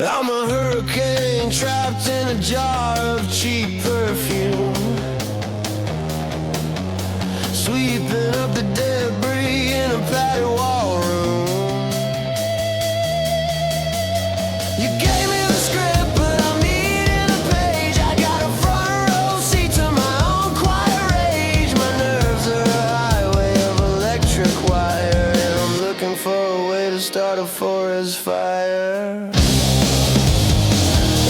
I'm a hurricane trapped in a jar of cheap perfume, sweeping up the debris in a padded wall room. You gave me the script, but I'm needing a page. I got a front row seat to my own quiet rage. My nerves are a highway of electric wire, and I'm looking for a way to start a forest fire.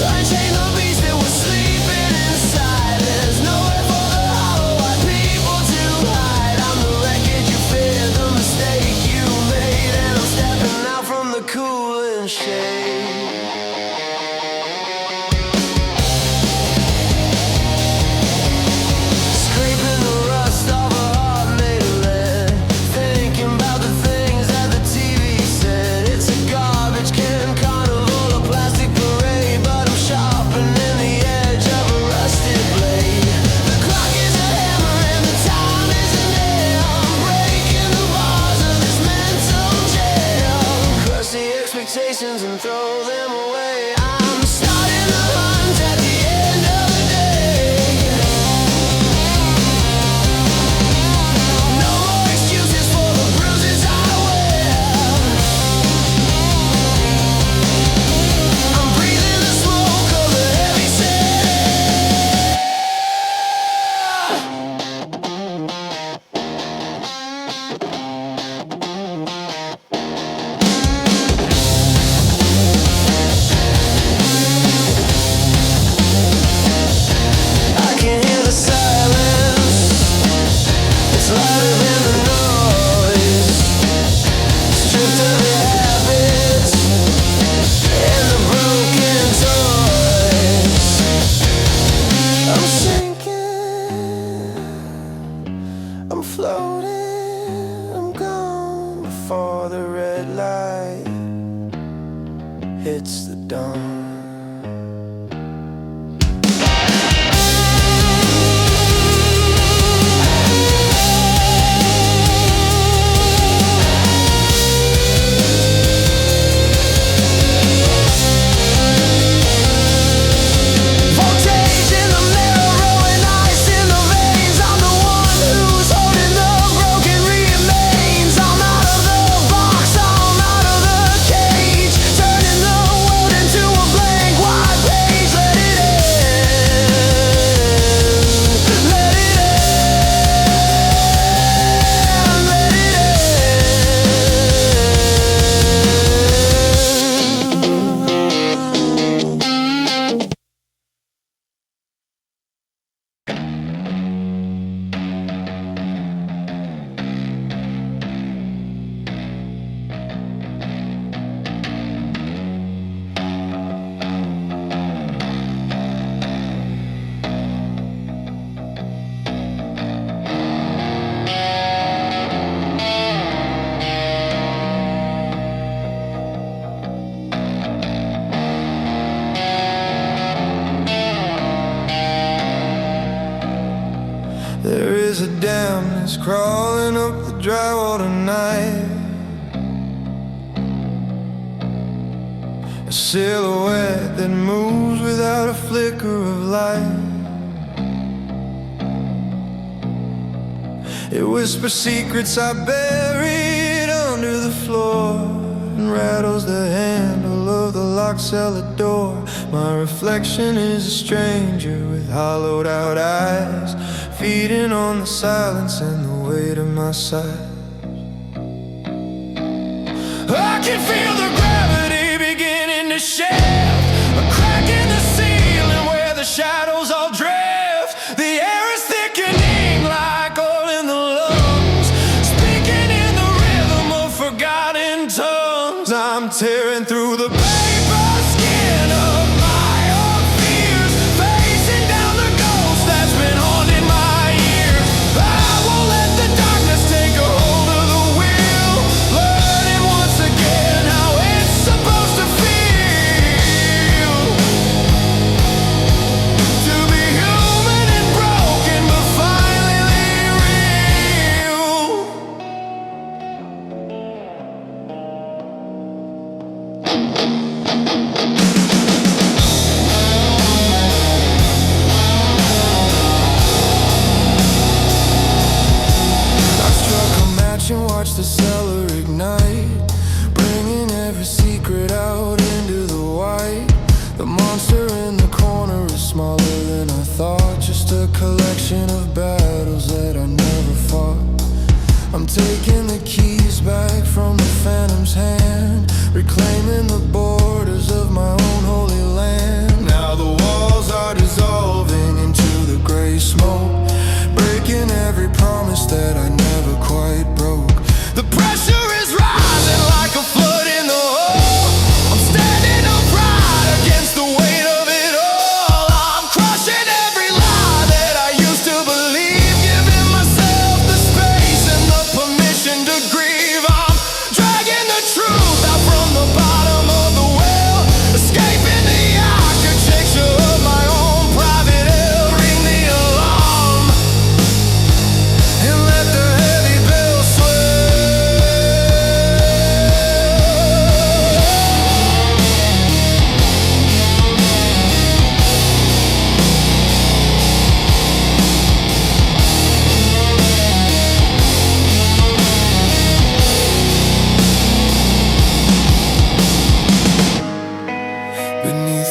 Unchain the beast that was sleeping inside. There's nowhere for the hollow-eyed people to hide. I'm the wreckage you feared, the mistake you made, and I'm stepping out from the cooling shade. Scraping the rust off a heart made of lead, thinking about the things that the TV said. It's a garbage can carnival, a plastic parade, but I'm sharpening the edge of a rusted blade. The clock is a hammer and the time is a nail. I'm breaking the bars of this mental jail. Crush the expectations and throw them away. I'm starting the hunt at the end of the day. No more excuses for the bruises I wear. I'm breathing the smoke of the heavy set air. I can hear the silence, it's louder than the noise. Stripped of your habits and the broken toys. I'm sinking, I'm floating, I'm gone before the red light hits the dawn. Voltage in the marrow and ice in the veins. I'm the one who's holding the broken remains. I'm out of the box, I'm out of the cage, turning the world into a blank white page. Let it end, let it end, let it There is a dampness crawling up the drywall tonight, a silhouette that moves without a flicker of light. It whispers secrets I buried under the floor, and rattles the handle of the locked cellar door. My reflection is a stranger with hollowed out eyes, feeding on the silence and the weight of my sighs. I can feel the gravity beginning to shift, a crack in the ceiling where the shadows all drift. The air is thickening like oil in the lungs, speaking in the rhythm of forgotten tongues. I'm tearing through the paper skin of my own fears, facing down the ghost that's been haunting my ears. I won't let the darkness take a hold of the wheel, learning once again how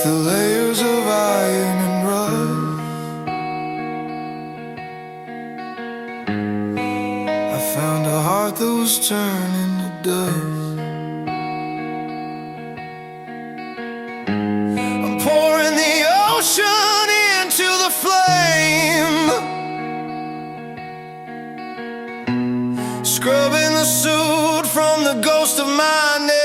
beneath the layers of iron and rust. I found a heart that was turning to dust. I'm pouring the ocean into the flame, scrubbing the soot from the ghost of my name.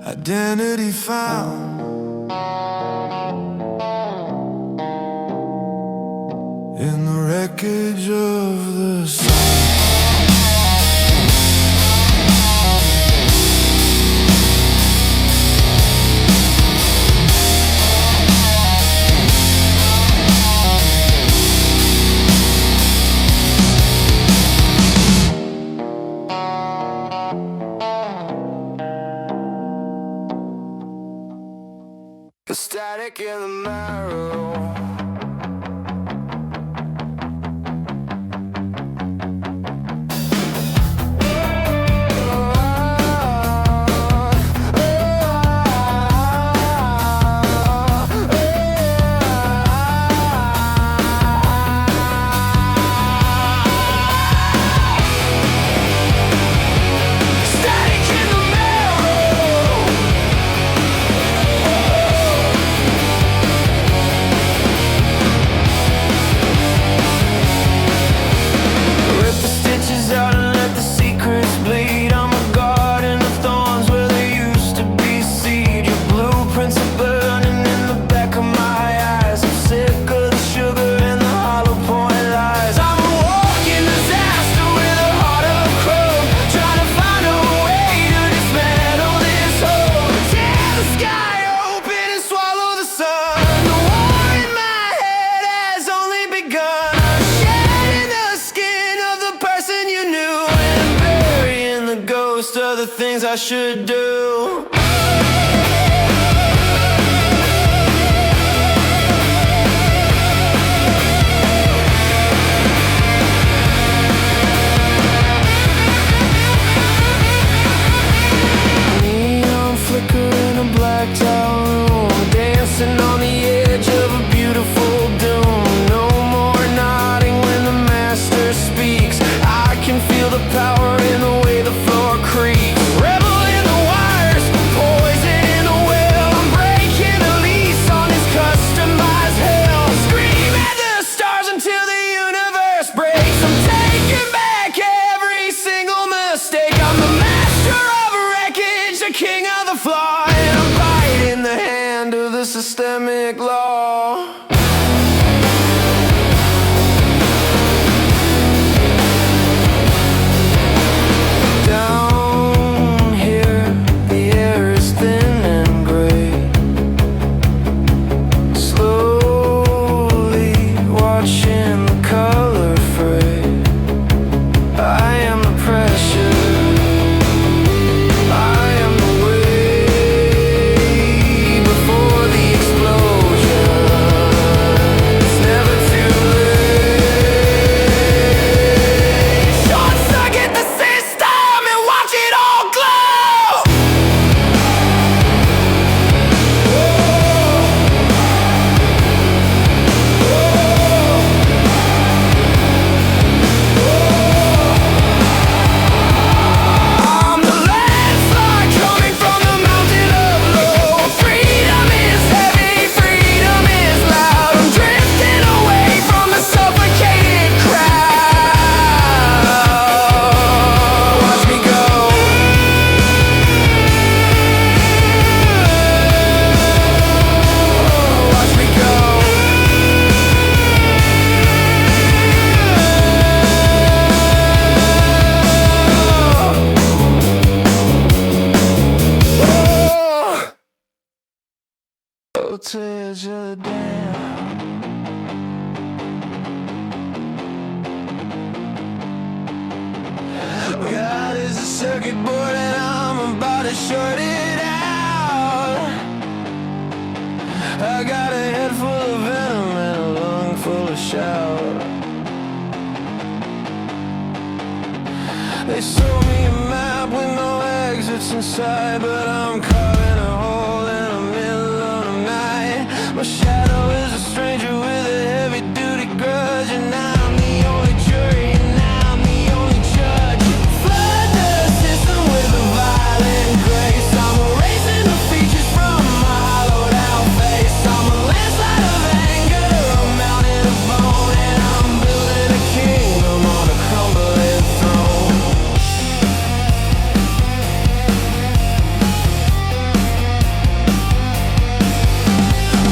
Identity found in the wreckage of the sun. The static in the marrow. Of the things I should do. Neon flicker in a black tower room, dancing on the edge of a beautiful doom. No more nodding when the master speaks. I can feel the power in the way the floor creaks. Rebel in the wires, voltage of the dam. God is a circuit board and I'm about to short it out. I got a head full of venom and a lung full of shout. They sold me a map with no exits inside, but I'm carving a hole in the middle of the night. My shadow is a stranger with a heavy duty grudge, and I'm the only jury and I'm the only judge. Flood the system with a violent grace. I'm erasing the features from my hollowed out face. I'm a landslide of anger, I'm mounting a bone, and I'm building a kingdom on a crumbling throne.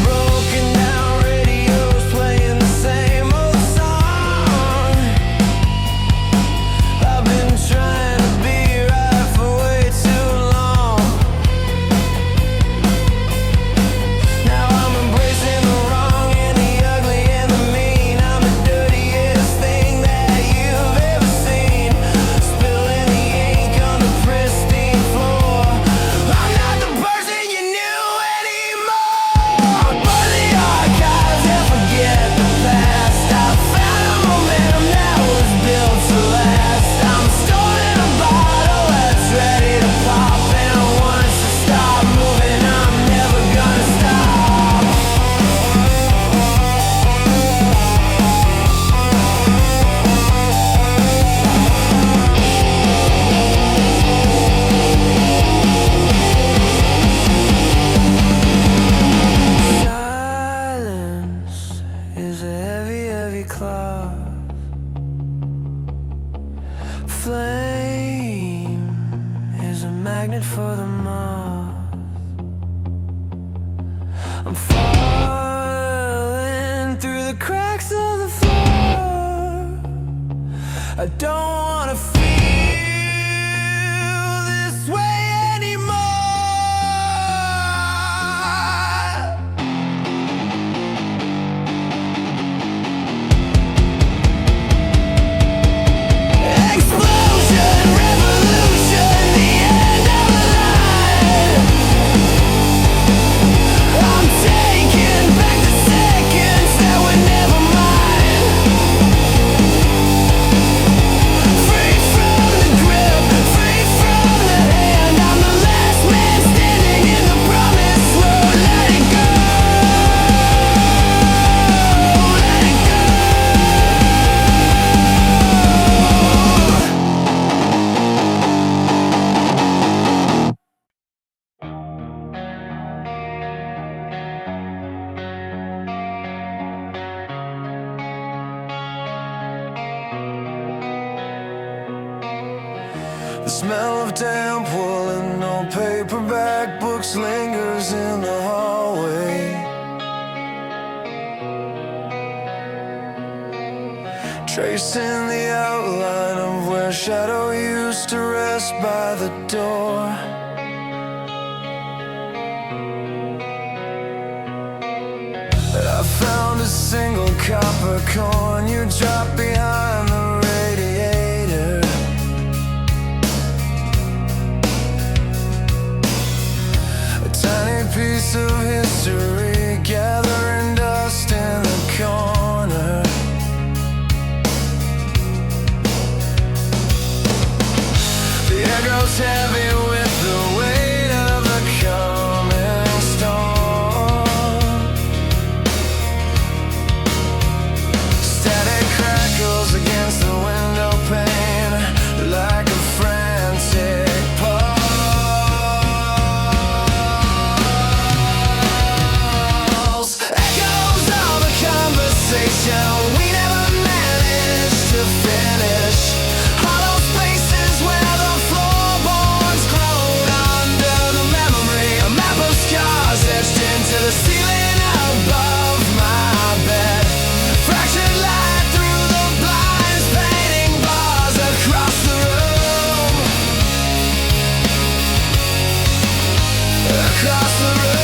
Broken down radios playing the same old song. I've been trying to be right for way too long. Now I'm embracing the wrong and the ugly and the mean. I'm the dirtiest thing that you've ever seen. Spilling the ink on the pristine floor. I'm not the person you knew anymore. Burn the archives and forget the past. I found a momentum that was built to last. I'm stored in a bottle that's ready to pop, and once I stop moving, I'm never gonna stop. Silence is a heavy, heavy cloud. Flame is a magnet for the moth. I'm falling through the cracks of the floor. I don't wanna feel this way anymore. Explosion, revolution, the end of the line. I'm taking back the seconds that were never mine. Free from the grip, free from the hand. I'm the last man standing in the promised road. Let it go, let it go. The smell of damp wool and old paperback books lingers in the hallway. Tracing the outline of where shadow used to rest by the door. I found a single copper coin you dropped behind the radiator. A tiny piece of history gathering dust in the corner. The air grows heavy with the weight of the coming storm. Static crackles against the window pane like a frantic pulse. Echoes of a conversation we never managed to finish. Hollow spaces where the floorboards groan under the memory. A map of scars etched into the ceiling above my bed. Fractured light through the blinds, painting bars across the room. Across the room.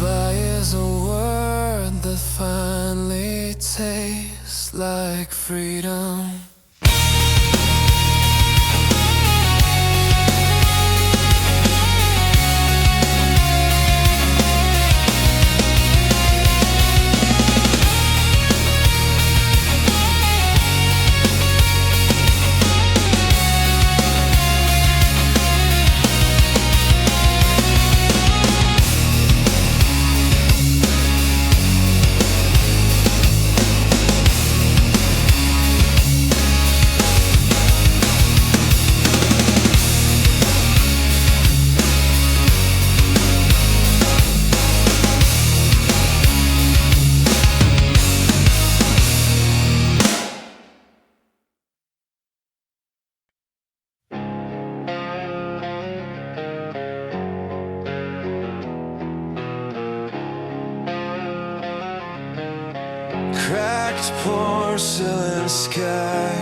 Goodbye is a word that finally tastes like freedom. Cracked porcelain sky,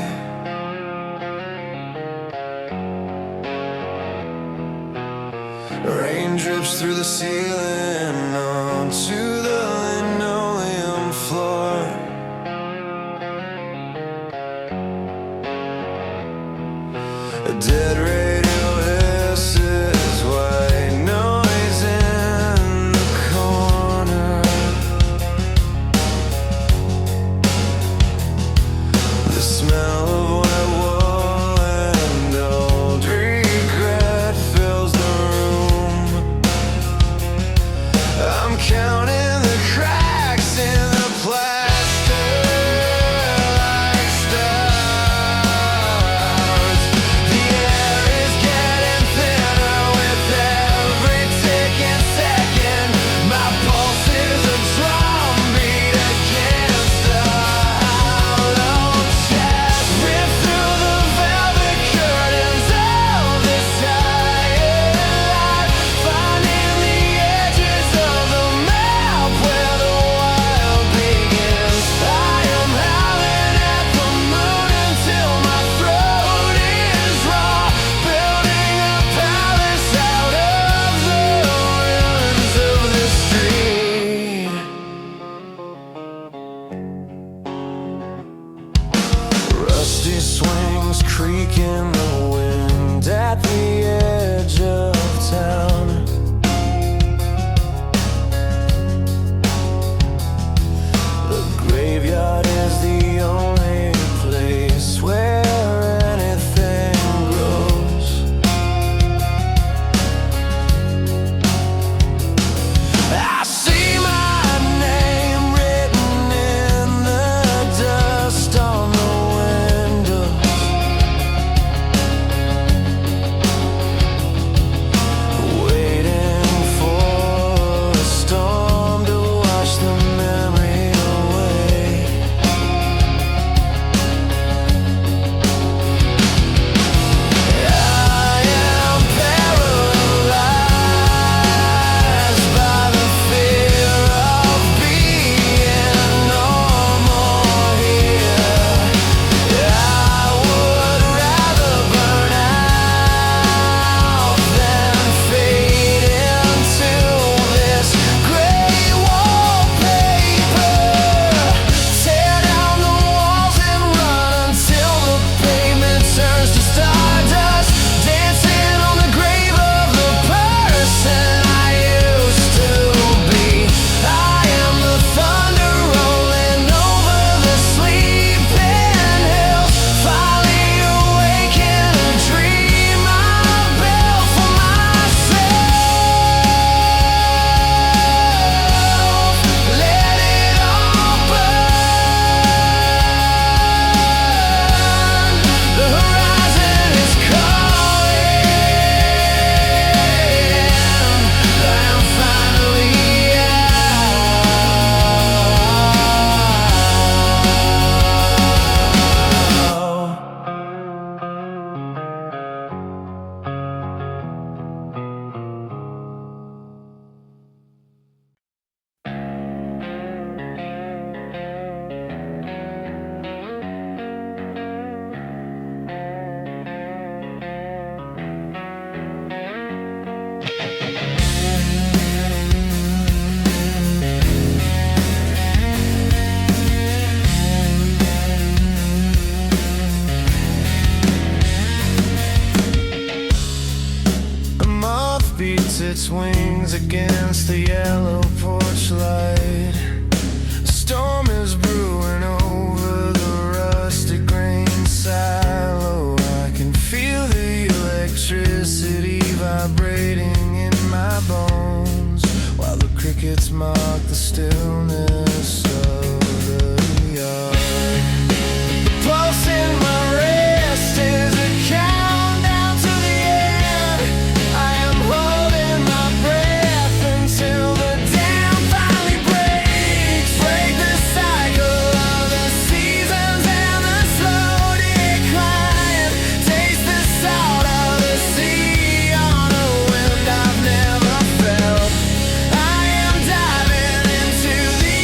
rain drips through the ceiling onto the linoleum floor. A dead radio hisses, white noise in the corner. The smell of wet wool and old regret fills the room. I'm counting swings against the yellow porch light. A storm is brewing over the rusty grain silo. I can feel the electricity vibrating in my bones, while the crickets mock the stillness of the yard. The pulse in my wrist is a countdown to the end. I am holding my breath until the dam finally breaks. Break the cycle of the seasons and the slow decline. Taste the salt of the sea on a wind I've never felt. I am diving into the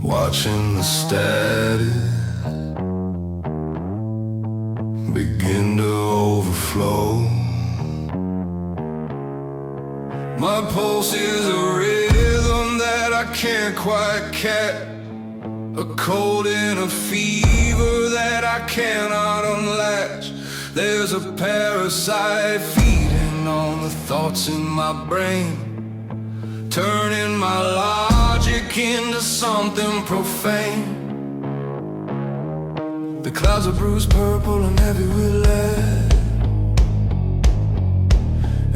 watching the static begin to overflow. My pulse is a rhythm that I can't quite catch, a cold and a fever that I cannot unlatch. There's a parasite feeding on the thoughts in my brain, turning my logic into something profane. The clouds are bruised purple and heavy with lead,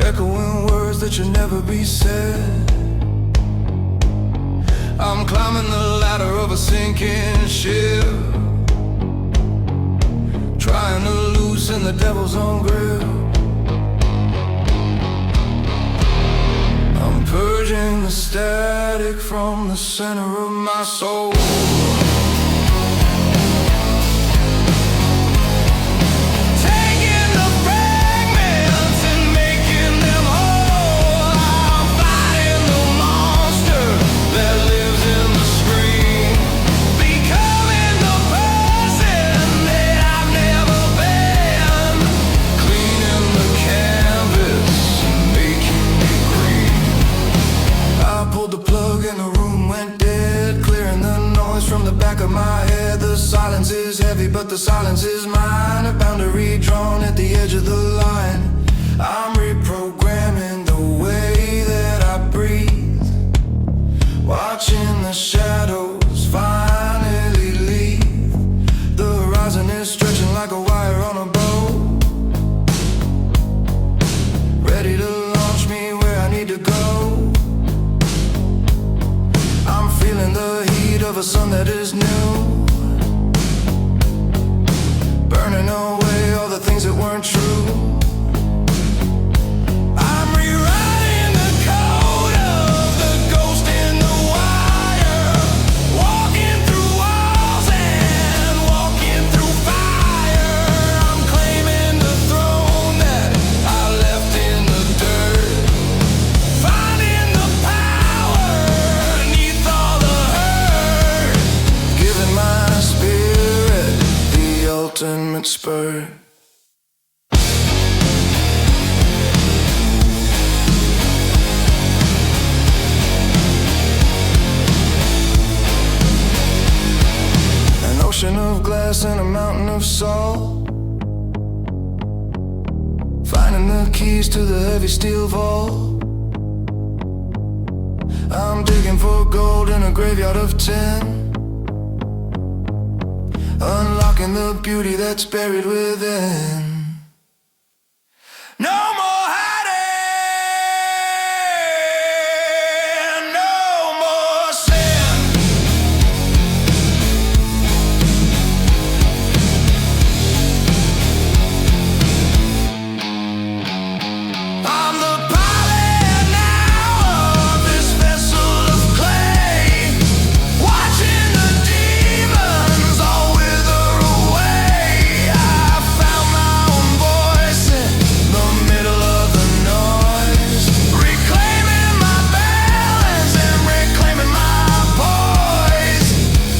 echoing words that should never be said. I'm climbing the ladder of a sinking ship, trying to loosen the devil's own grip. I'm purging the static from the center of my soul. But the silence is mine, a boundary drawn at the edge of the line. I'm reprogramming the way that I breathe, watching the shadows finally leave. The horizon is stretching like a wire on a boat, ready to launch me where I need to go. I'm feeling the heat of a sun that is new, burning away all the things that weren't true. I'm rewriting the code of the ghost in the wire, walking through walls and walking through fire. I'm claiming the throne that I left in the dirt, finding the power beneath all the hurt, giving my spirit the ultimate spur. An ocean of glass and a mountain of salt, finding the keys to the heavy steel vault. I'm digging for gold in a graveyard of tin, unlocking the beauty that's buried within. No more hiding, no more sin. I'm the pilot now of this vessel of clay, watching the demons all wither away. I found my own voice in the middle of the noise, reclaiming my balance and reclaiming my poise,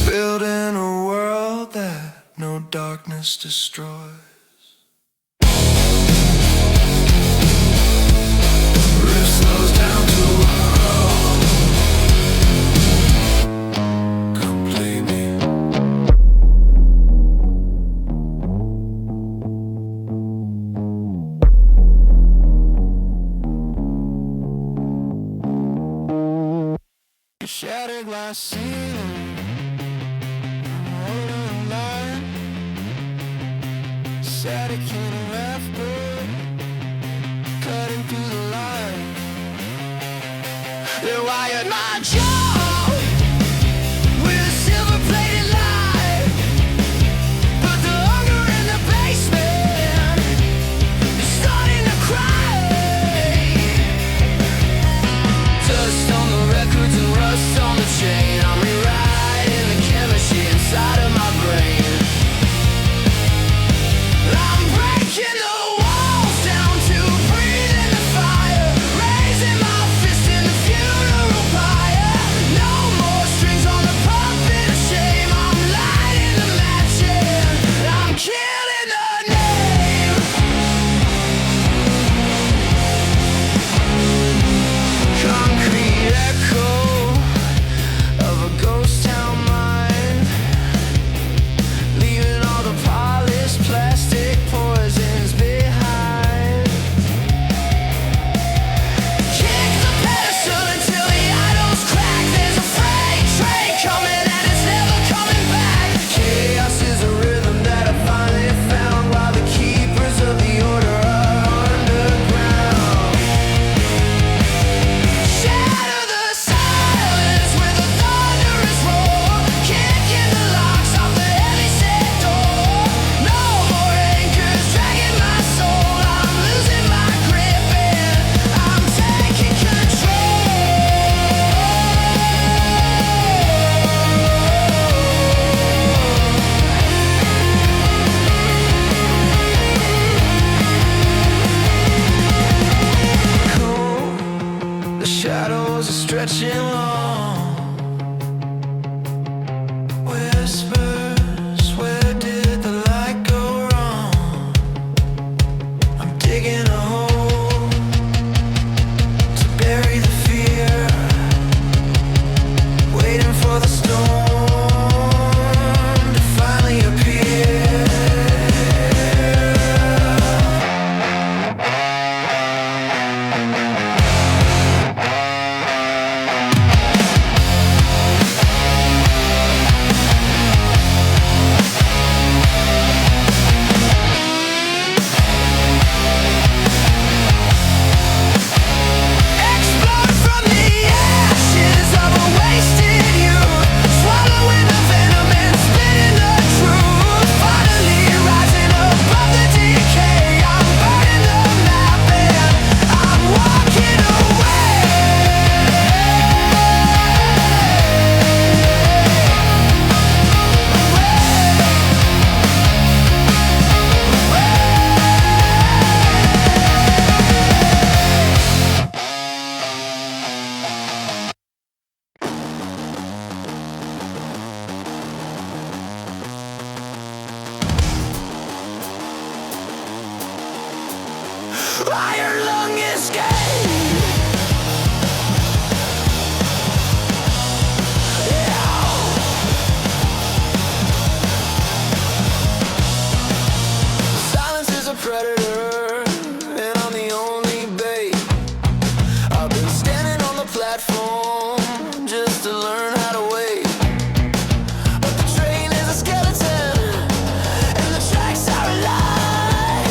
building a world that no darkness destroys. Riff slows down to a crawl, complete me. Shattered glass ceiling, holding a line, static in a rafters, cutting through the line. They wired my jaw with a silver-plated line, but the hunger in the basement is starting to cry. Dust on the records and rust on the chain. I'm rewriting the chemistry inside of my brain. I'm breaking higher lung escape. Silence is a predator, and I'm the only bait. I've been standing on the platform just to learn how to wait. But the train is a skeleton, and the tracks are alive.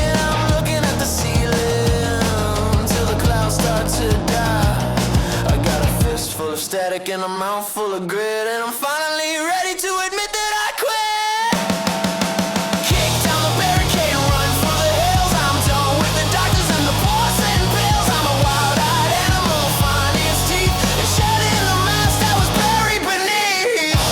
And I'm looking at the ceiling till the clouds start to die. I got a fist full of static and a mouth full of grit, and I'm finally ready to admit that I quit. Kick down the barricade and run for the hills. I'm done with the doctors and the poison pills. I'm a wild-eyed animal finding its teeth and shedding the mask that was buried beneath.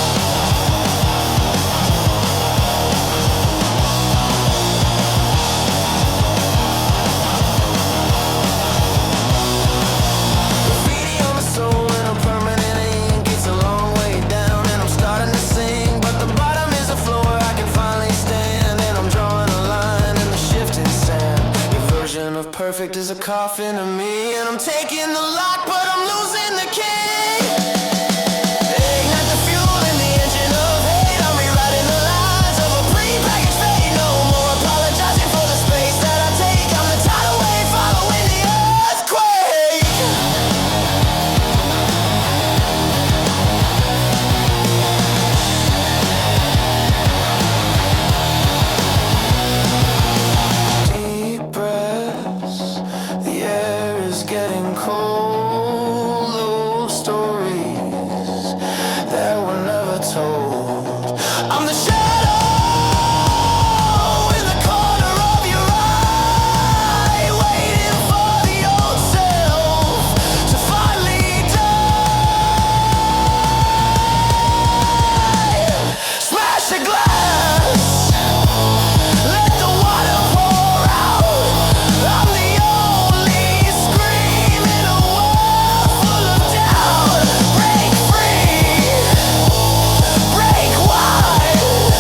Graffiti on my soul and a permanent ink. It's a long way down and I'm starting to sing, but the bottom is a floor I can finally stand. And I'm drawing a line in the shifting sand. Your version of perfect is a coffin to me, and I'm taking the lock, but I'm losing the key. Ignite the fuel in the engine of hate. I'm rewriting the lines of a pre-packaged fate. No more apologizing for the space that I take. I'm the tidal wave following the earthquake. Deep breaths, the air is getting cold. Those stories that were never told. I'm the shadow in the corner of your eye, waiting for the old self to finally die. Smash the glass, let the water pour out. I'm the only scream in a world full of doubt. Break free, break wide,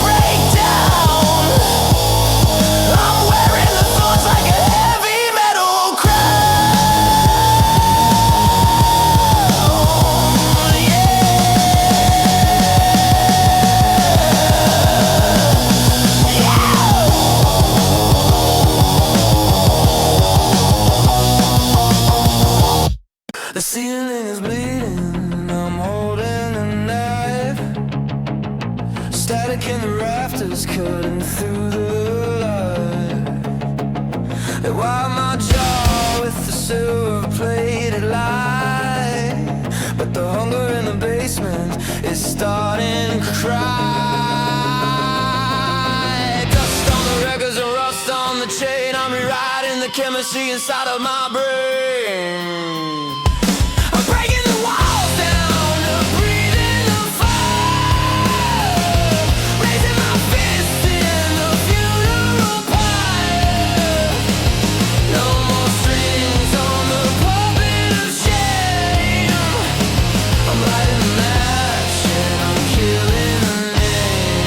break down. I'm wearing the thorns like a heavy metal crown. The ceiling is bleeding, I'm holding a knife. Static in the rafters cutting through the light. They wired my jaw with the silver plated light, but the hunger in the basement is starting to cry. Dust on the records and rust on the chain. I'm rewriting the chemistry inside of my brain. I'm breaking the walls down to breathe in the fire, raising my fist in the funeral pyre. No more strings on the puppet of shame. I'm lighting a match and I'm killing the name.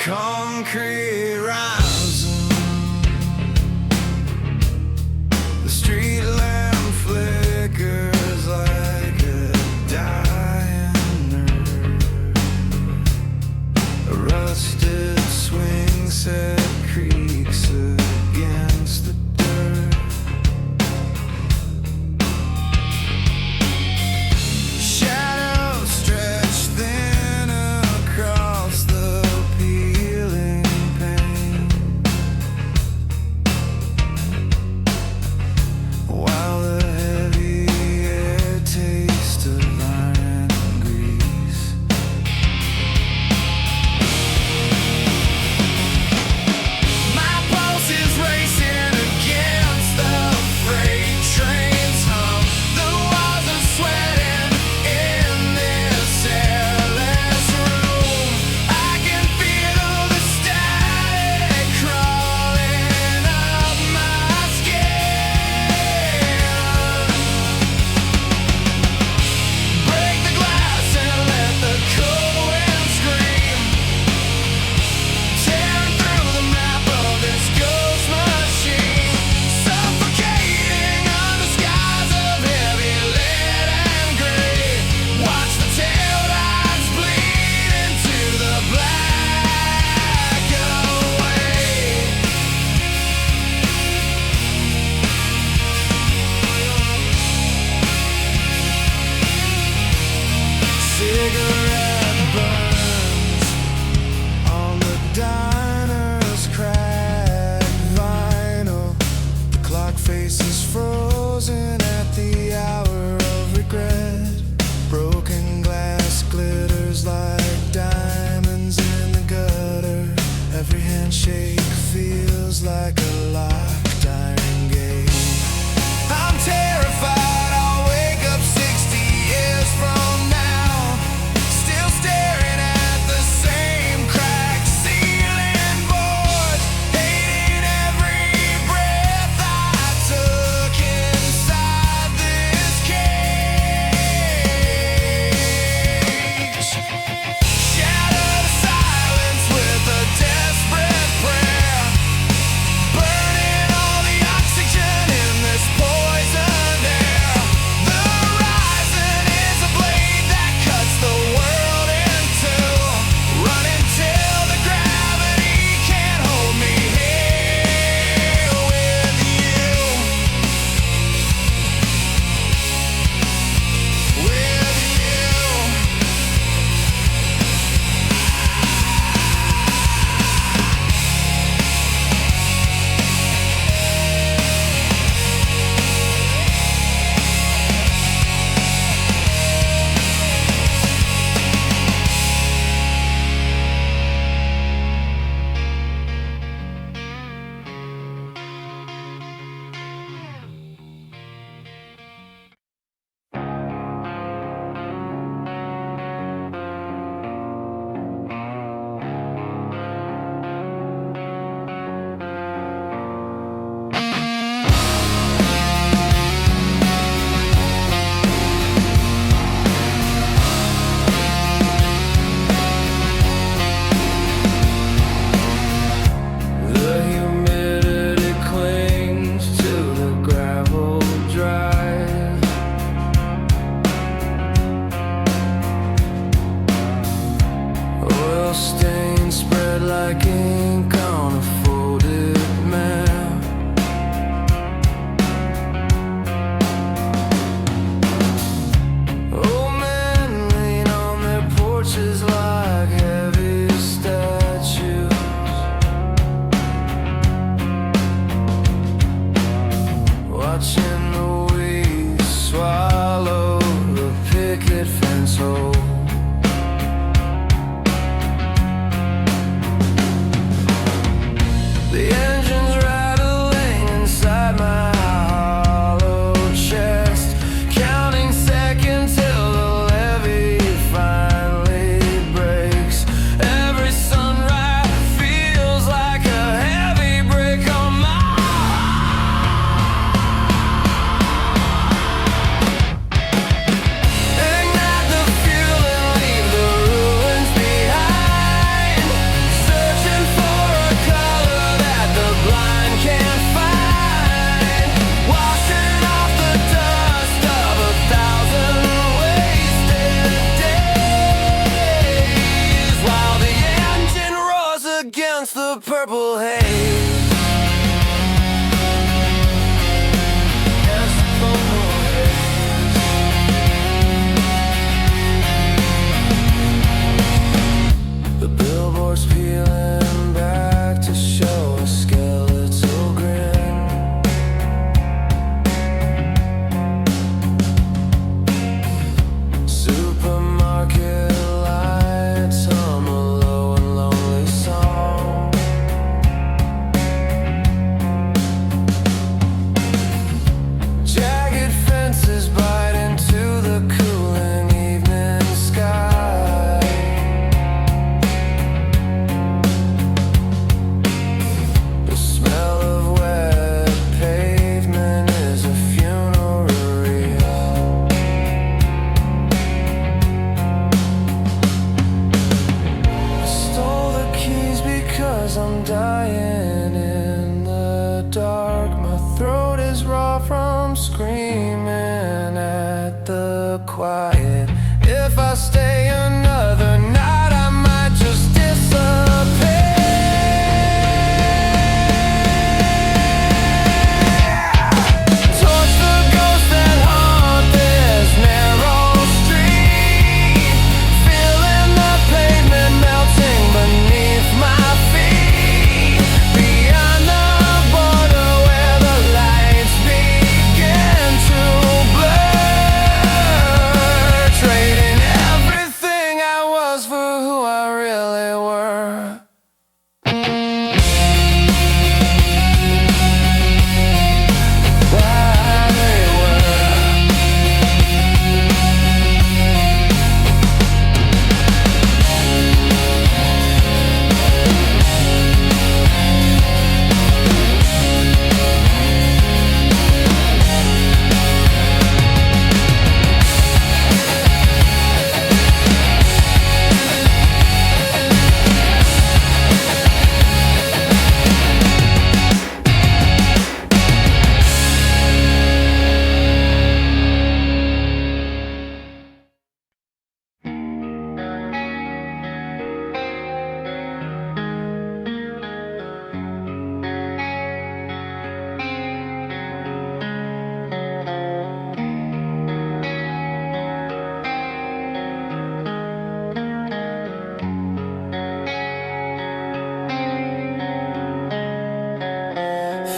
Concrete rising, the street lamp flickers like a dying nerve. A rusted swing set creaks against the dirt. Shadows stretch thin across the peeling pain, while the heavy air tastes of iron and grease. My pulse is racing against the freight train's hum. The walls are sweating in this airless room. I can feel the static crawling up my skin. Break the glass and let the cold wind scream, tearing through the map of this ghost machine, suffocating under skies of heavy lead and gray. Watch the tail lights bleed into the black away. Cigarette burns on the diner's cracked vinyl. The clock face is frozen at the hour of regret. Broken glass glitters like diamonds in the gutter. Every handshake feels like a locked iron gate. I'm terrified I'll wake up 60 years from now, still staring at the same cracked ceiling boards, hating every breath I took inside this cage. Shatter the silence with a desperate prayer, burning all the oxygen in this poisoned air. The horizon is a blade that cuts the world in two, running till the gravity can't hold me here with you. With you. The humidity clings to the gravel drive. Oil stains spread like ink on a folded map. Old men lean on their porches like heavy statues, watching the weeds swallow the picket fence hole. against the purple haze. Against the purple haze. The billboards peeling back to show a skeletal grin. Supermarket lights hum a low and lonely song. Jagged fences bite into the cooling evening sky. The smell of wet pavement is a funeral. I stole the keys because I'm dying in the dark. My throat is raw from screaming at the quiet. If I stay another night, I might just disappear. Torch the ghosts that haunt this narrow street, feeling the pavement melting beneath my feet. Beyond the border where the lights begin to blur, trading everything I was for who I really were.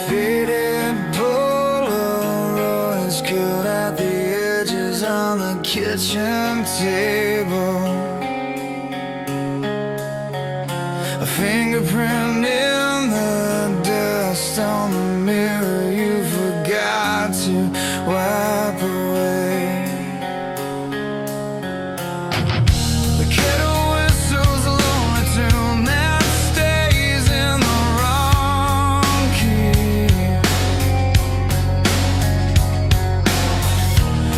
Faded Polaroids cut at the edges on the kitchen table. A fingerprint in the dust on the mirror you forgot to wipe away. The kettle whistles a lonely tune that stays in the wrong key.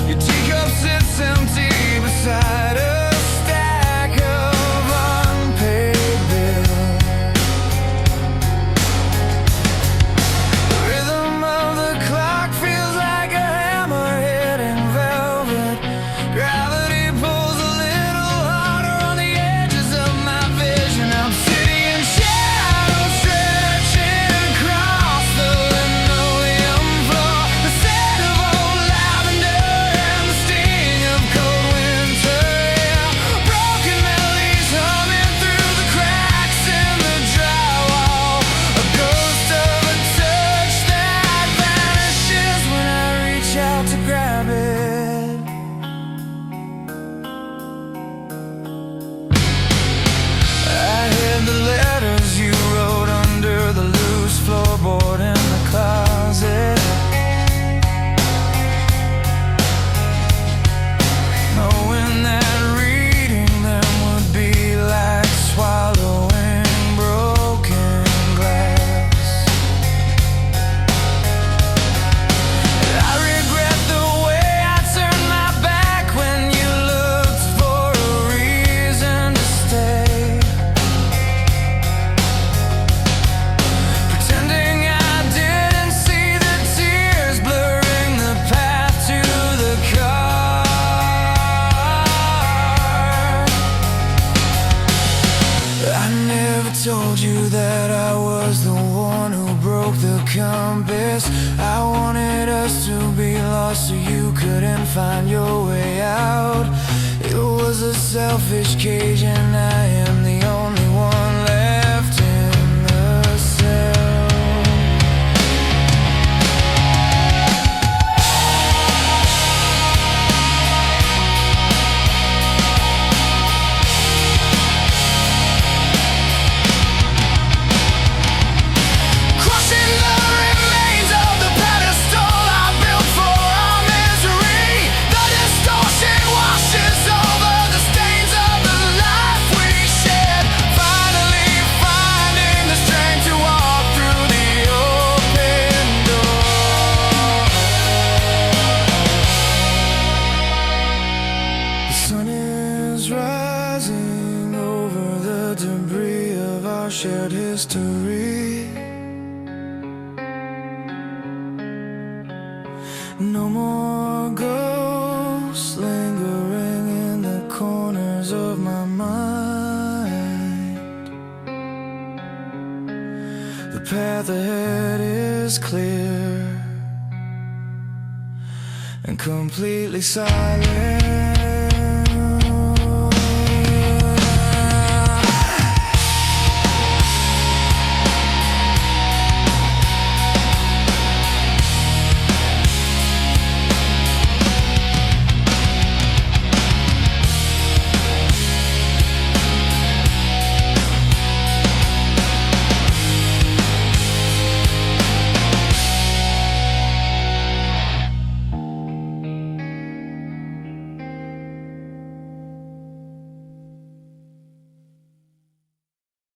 Your teacup sits empty beside a stack of unpaid bills. The rhythm of the clock feels like a hammerhead told you that I was the one who broke the compass. I wanted us to be lost so you couldn't find your way out. It was a selfish cage and I am the only one left in the cell. Shared history. No more ghosts lingering in the corners of my mind. The path ahead is clear and completely silent.